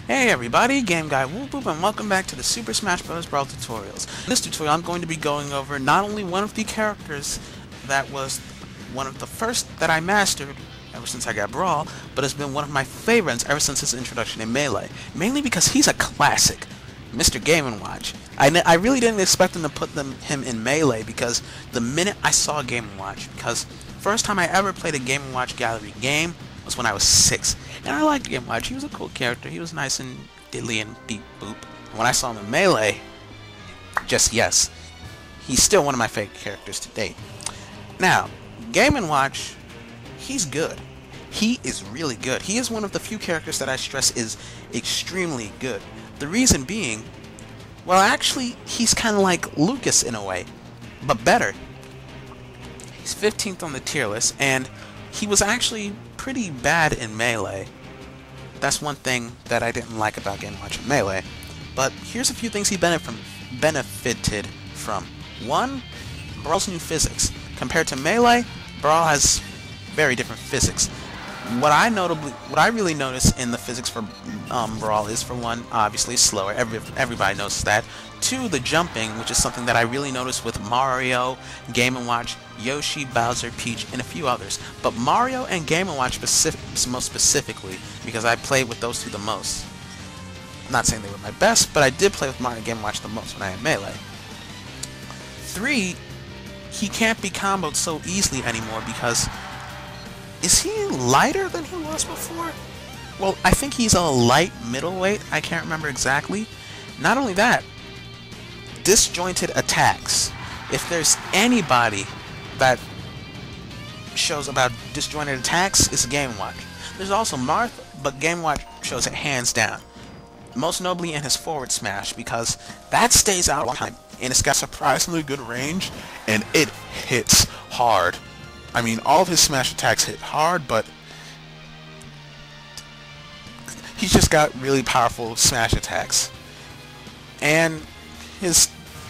Hey everybody, gameguywoopwoop, and welcome back to the Super Smash Bros. Brawl tutorials. In this tutorial I'm going to be going over not only one of the characters that was one of the first that I mastered ever since I got Brawl, but has been one of my favorites ever since his introduction in Melee. Mainly because he's a classic, Mr. Game & Watch. I really didn't expect them to put him in Melee because the minute I saw Game & Watch, because first time I ever played a Game & Watch gallery game was when I was 6. And I liked Game & Watch. He was a cool character. He was nice and diddly and beep boop. And when I saw him in Melee, just yes. He's still one of my favorite characters to date. Now, Game & Watch, he's good. He is really good. He is one of the few characters that I stress is extremely good. The reason being, well actually, he's kind of like Lucas in a way, but better. He's 15th on the tier list, and he was actually pretty bad in Melee. That's one thing that I didn't like about Game & Watch in Melee. But here's a few things he benefited from. One, Brawl's new physics. Compared to Melee, Brawl has very different physics. What I really notice in the physics for Brawl is, for one, obviously slower. Everybody knows that. Two, the jumping, which is something that I really noticed with Mario, Game & Watch, Yoshi, Bowser, Peach, and a few others. But Mario and Game & Watch most specifically, because I played with those two the most. I'm not saying they were my best, but I did play with Mario and Game & Watch the most when I had Melee. Three, he can't be comboed so easily anymore because... is he lighter than he was before? Well, I think he's a light middleweight. I can't remember exactly. Not only that, disjointed attacks. If there's anybody that shows about disjointed attacks, it's Game & Watch. There's also Marth, but Game & Watch shows it hands down. Most notably in his forward smash, because that stays out a long time, and it's got surprisingly good range, and it hits hard. I mean, all of his smash attacks hit hard, but he's just got really powerful smash attacks. And his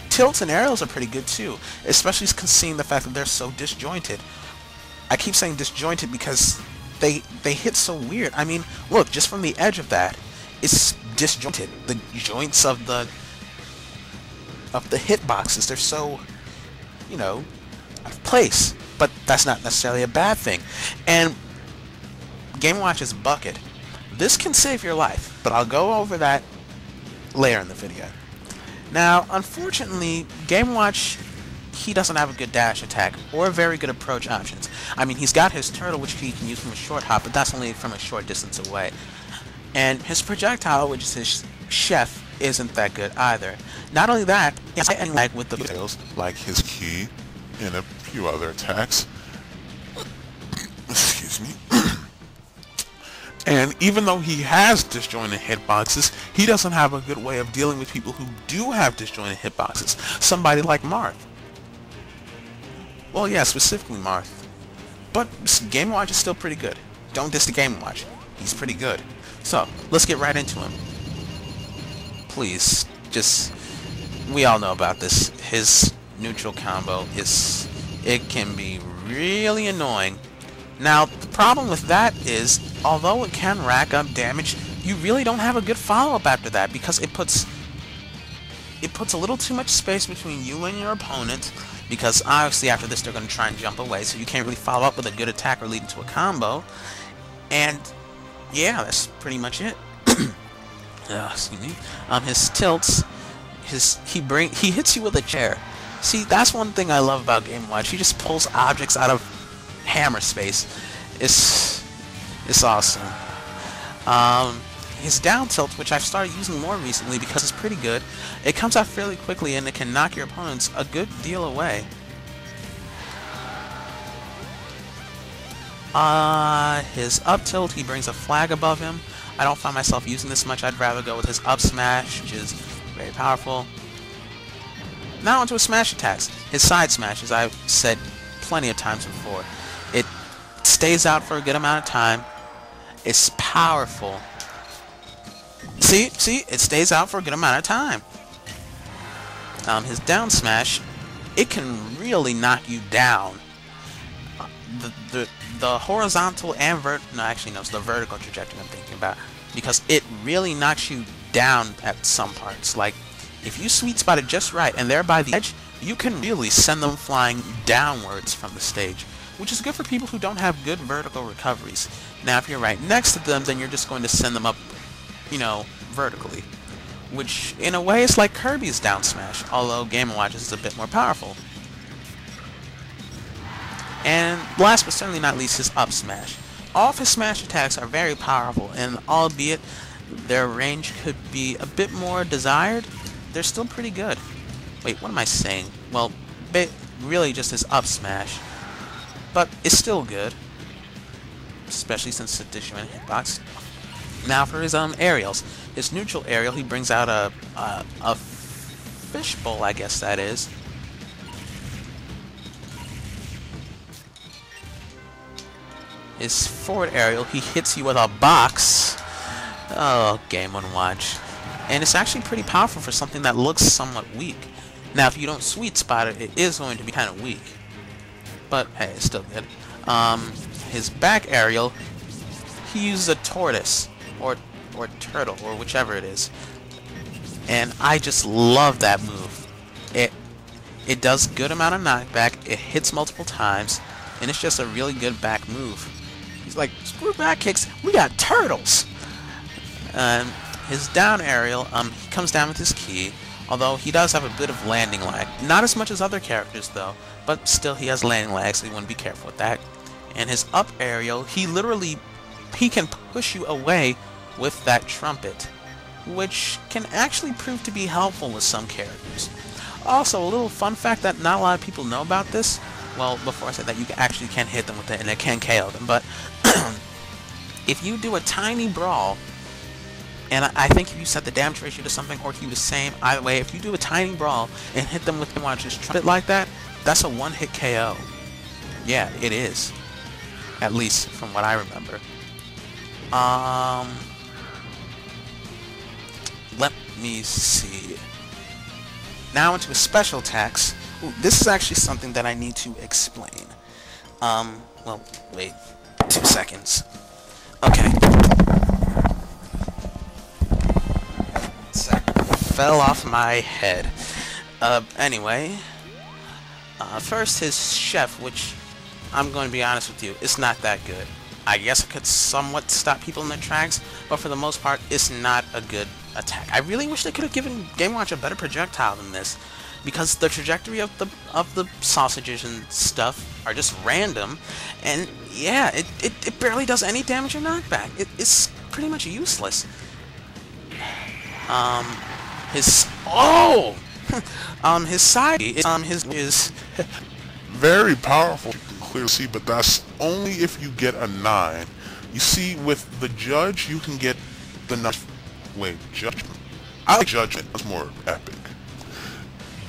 tilts and aerials are pretty good too, especially seeing the fact that they're so disjointed. I keep saying disjointed because they hit so weird. I mean, look, just from the edge of that, it's disjointed. The joints of the hitboxes, they're so, you know, out of place. But that's not necessarily a bad thing. And Game & Watch's bucket. This can save your life, but I'll go over that later in the video. Now, unfortunately, Game & Watch, he doesn't have a good dash attack or very good approach options. I mean, he's got his turtle, which he can use from a short hop, but that's only from a short distance away. And his projectile, which is his chef, isn't that good either. Not only that, he has a lag with the details like his key and a few other attacks. Excuse me. And even though he has disjointed hitboxes, he doesn't have a good way of dealing with people who do have disjointed hitboxes. Somebody like Marth. Well, yeah, specifically Marth. But Game & Watch is still pretty good. Don't diss the Game & Watch. He's pretty good. So, let's get right into him. Please, just... we all know about this. His neutral combo it can be really annoying. Now the problem with that is, although it can rack up damage, you really don't have a good follow-up after that because it puts a little too much space between you and your opponent, because obviously after this they're going to try and jump away, so you can't really follow up with a good attack or lead into a combo. And yeah, that's pretty much it. Excuse me. His tilts, he hits you with a chair. See, that's one thing I love about Game & Watch. He just pulls objects out of hammer space. It's awesome. His down tilt, which I've started using more recently because it's pretty good, it comes out fairly quickly and it can knock your opponents a good deal away. His up tilt, he brings a flag above him. I don't find myself using this much. I'd rather go with his up smash, which is very powerful. Now onto his smash attacks. His side smash, as I've said plenty of times before. It stays out for a good amount of time. It's powerful. See, it stays out for a good amount of time. His down smash, it can really knock you down. The horizontal and no, actually no, it's the vertical trajectory I'm thinking about. because it really knocks you down at some parts. Like, if you sweet spot it just right and they're by the edge, you can really send them flying downwards from the stage, which is good for people who don't have good vertical recoveries. Now, if you're right next to them, then you're just going to send them up, you know, vertically, which in a way is like Kirby's down smash, although Game & Watch is a bit more powerful. And last but certainly not least, his up smash. All of his smash attacks are very powerful, and albeit their range could be a bit more desired, they're still pretty good. Wait, what am I saying? Well, really just his up smash, but it's still good, especially since it's a disjointed hitbox. Now for his aerials. His neutral aerial, he brings out a fishbowl, I guess that is. His forward aerial, he hits you with a box. Oh, Game & Watch. And it's actually pretty powerful for something that looks somewhat weak. Now, if you don't sweet spot it, it is going to be kind of weak. But, hey, it's still good. His back aerial, he uses a tortoise, or turtle, or whichever it is. And I just love that move. It does good amount of knockback, it hits multiple times, and it's just a really good back move. He's like, screw back kicks, we got turtles! His down aerial, he comes down with his key, although he does have a bit of landing lag. Not as much as other characters though, but still he has landing lag, so you want to be careful with that. And his up aerial, he can push you away with that trumpet, which can actually prove to be helpful with some characters. Also, a little fun fact that not a lot of people know about this, well, before I say that, you actually can hit them with it and it can KO them, but if you do a tiny brawl, and I think if you set the damage ratio to something or keep the same, either way, if you do a tiny brawl and hit them with the watch's trumpet like that, that's a one-hit KO. Yeah, it is. At least from what I remember. Let me see. Now into his special attacks. Ooh, this is actually something that I need to explain. Well, wait. 2 seconds. Okay. Fell off my head. Anyway. First, his chef, which I'm going to be honest with you, it's not that good. I guess it could somewhat stop people in their tracks, but for the most part, it's not a good attack. I really wish they could have given Game & Watch a better projectile than this, because the trajectory of the sausages and stuff are just random, and yeah, it barely does any damage or knockback. It's pretty much useless. His his side is very powerful. You can clearly see, but that's only if you get a 9. You see, with the judge, you can get the 9. Wait, judgment. I like judgment. It's more epic.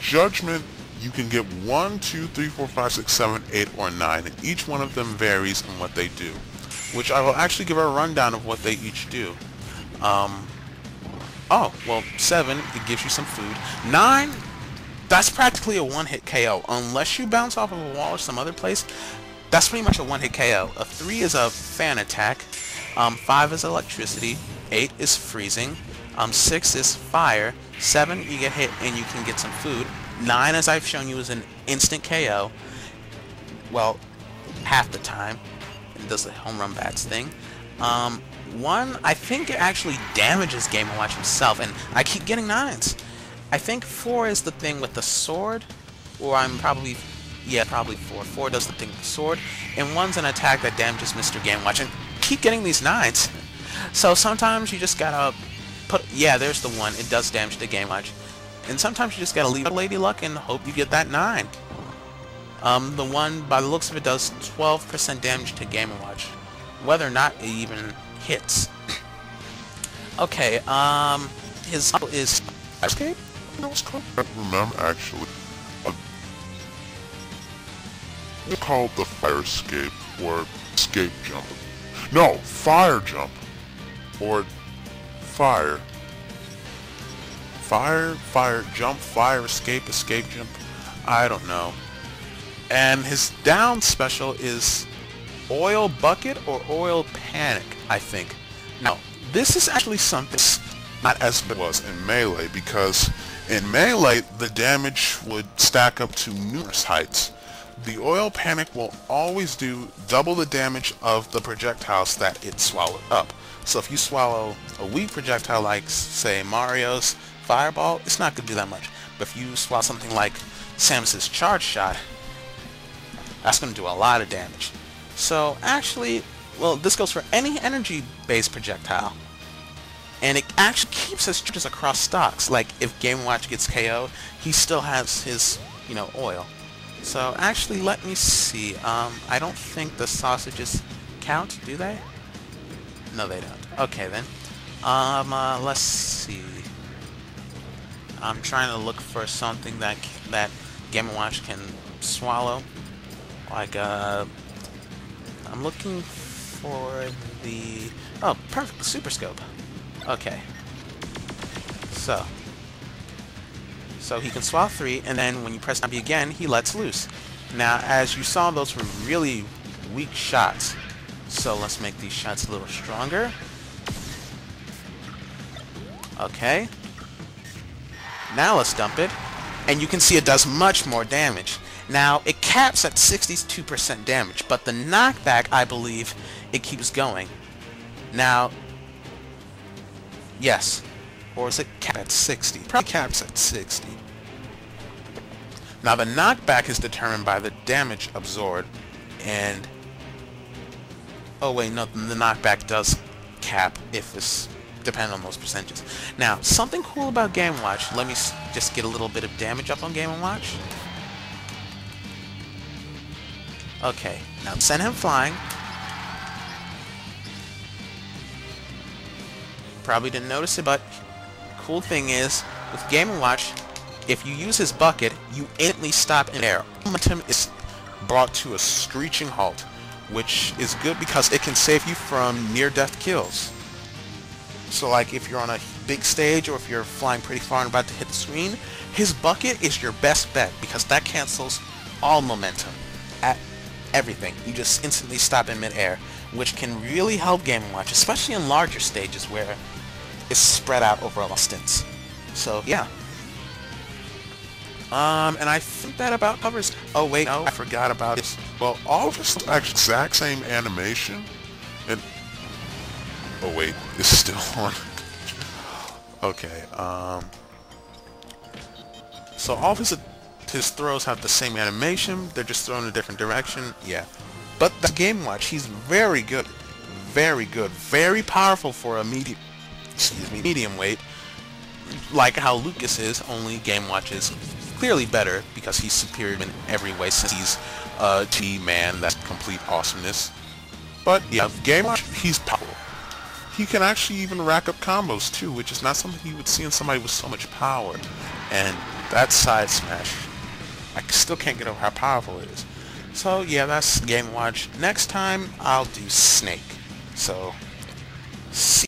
Judgment, you can get 1, 2, 3, 4, 5, 6, 7, 8, or 9, and each one of them varies in what they do, which I will actually give a rundown of what they each do. Oh, well, 7, it gives you some food. 9, that's practically a one-hit KO. Unless you bounce off of a wall or some other place, that's pretty much a one-hit KO. A 3 is a fan attack. 5 is electricity. 8 is freezing. 6 is fire. 7, you get hit and you can get some food. 9, as I've shown you, is an instant KO. Well, half the time. It does the home run bats thing. 1, I think it actually damages Game & Watch himself, and I keep getting 9s. I think 4 is the thing with the sword, or I'm probably, yeah, probably 4. 4 does the thing with the sword, and 1's an attack that damages Mr. Game & Watch, and keep getting these 9s. So sometimes you just gotta put, yeah, there's the 1, it does damage to Game & Watch, and sometimes you just gotta leave a Lady Luck and hope you get that 9. The 1, by the looks of it, does 12% damage to Game & Watch, whether or not it even hits. Okay, his is escape? No, it's called, I remember actually. It's called the fire escape, or escape jump. No, fire jump. Or fire. Fire jump, fire escape, escape jump. I don't know. And his down special is oil bucket or oil panic, I think. Now, this is actually something not as bad as it was in Melee, because in Melee, the damage would stack up to numerous heights. The oil panic will always do double the damage of the projectiles that it swallowed up. So if you swallow a weak projectile like, say, Mario's Fireball, it's not going to do that much. But if you swallow something like Samus's Charge Shot, that's going to do a lot of damage. So actually, well, this goes for any energy-based projectile. And it actually keeps his charges across stocks. Like, if Game & Watch gets KO, he still has his, oil. So, actually, let me see. I don't think the sausages count, do they? No, they don't. Okay, then. Let's see. I'm trying to look for something that Game & Watch can swallow. Like, I'm looking for the... Oh, perfect, the Super Scope. Okay. So he can swallow 3, and then when you press W again, he lets loose. Now, as you saw, those were really weak shots. So let's make these shots a little stronger. Okay. Now let's dump it. And you can see it does much more damage. Now, it caps at 62% damage, but the knockback, I believe, it keeps going. Now, yes. Or is it capped at 60? Probably caps at 60. Now, the knockback is determined by the damage absorbed, and... Oh, wait, no, the knockback does cap if it's dependent on those percentages. Now, something cool about Game & Watch, let me just get a little bit of damage up on Game & Watch. Okay, now send him flying. Probably didn't notice it, but cool thing is, with Game & Watch, if you use his bucket, you instantly stop in air. Momentum is brought to a screeching halt, which is good because it can save you from near-death kills. So like if you're on a big stage or if you're flying pretty far and about to hit the screen, his bucket is your best bet because that cancels all momentum at everything. You just instantly stop in mid-air, which can really help Game & Watch, especially in larger stages where it's spread out over a lot of stints. So yeah. And I think that about covers... Oh wait, no, I forgot about this. Well, all of this actually exact same animation. And... Oh wait, it's still on. Okay, so all of his throws have the same animation, they're just thrown in a different direction, yeah. But the Game & Watch, he's very good, very powerful for a medium weight, like how Lucas is, only Game & Watch is clearly better because he's superior in every way since he's a G-man, that's complete awesomeness. But yeah, Game & Watch, he's powerful. He can actually even rack up combos too, which is not something you would see in somebody with so much power. And that side smash, I still can't get over how powerful it is. So yeah, that's Game & Watch. Next time, I'll do Snake. So, see